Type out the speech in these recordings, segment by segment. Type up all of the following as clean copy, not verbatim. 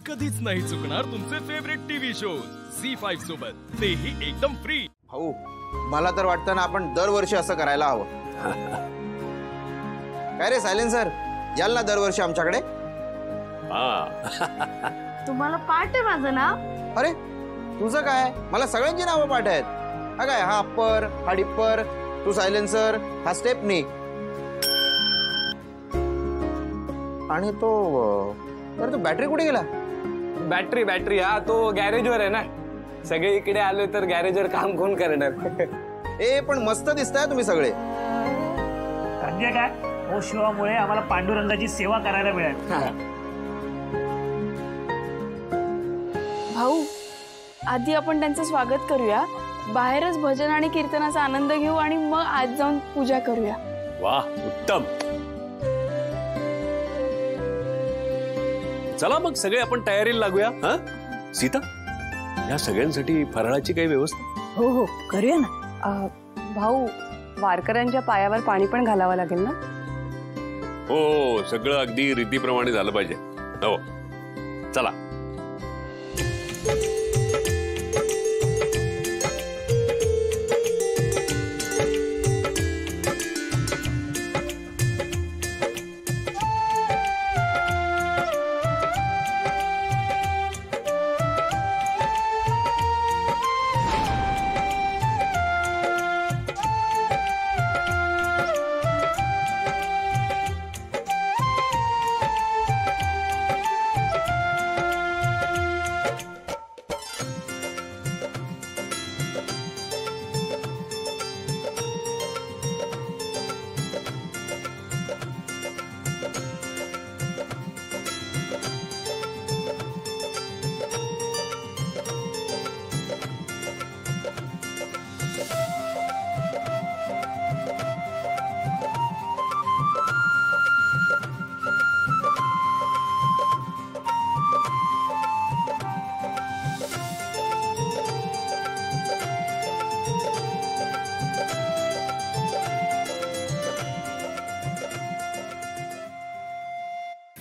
कधीच नाही चुकणार तुमचे फेवरेट टीव्ही शोज झी5 सोबत, तेही एकदम फ्री। भाऊ, मला तर वाटतं ना आपण दरवर्षी असं करायला हवं। काय रे सायलेन्सर, याल ना दरवर्षी आमच्याकडे? तुम्हाला पाठ आहे माझं नाव? अरे तुझं काय, मला सगळ्यांची नावं पाठ आहेत। हा काय, हा अप्पर, हा डिप्पर, तू सायलेन्सर, हा स्टेपनी, आणि तो तर तो बॅटरी कुठे गेला? बॅटरी हा तो गॅरेजवर आहे ना। सगळे इकडे आले तर गॅरेजवर काम कोण करणार? ए पण मस्त दिसताय तुम्ही सगळे। म्हणजे काय, ओ शिवामुळे आम्हाला पांडुरंगाची सेवा करायला मिळेल। भाऊ, आधी आपण त्यांचं स्वागत करूया, बाहेरच भजन आणि कीर्तनाचा आनंद घेऊ आणि मग आज जाऊन पूजा करूया। वाह, उत्तम। चला मग सगळे आपण तयारीला लागूया। हा सीता, या सगळ्यांसाठी फराळाची काही व्यवस्था? हो हो करूया ना। भाऊ, वारकऱ्यांच्या पायावर पाणी पण घालावं लागेल ना? हो, सगळं अगदी रीतीप्रमाणे झालं पाहिजे। हो चला।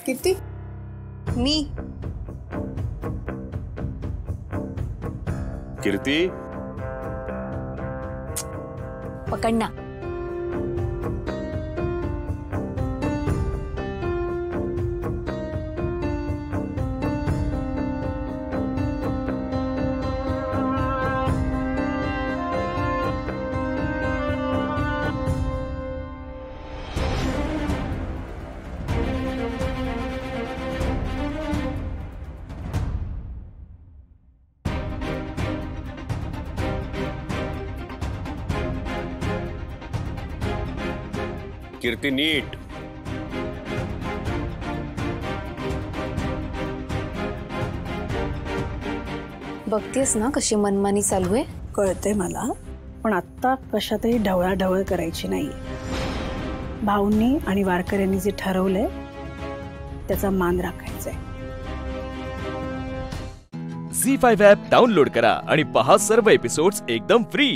कीर्ती, मी कीर्ती, पकड ना। कीर्ती नीट। बघतेस ना कशी मनमानी चालू आहे? कळतंय मला, पण आता कशातही ढवळाढवळ करायची नाही। भाऊंनी आणि वारकऱ्यांनी जे ठरवलंय त्याचा मान राखायचा आहे। झी5 ॲप डाउनलोड करा आणि पहा सर्व एपिसोड्स एकदम फ्री।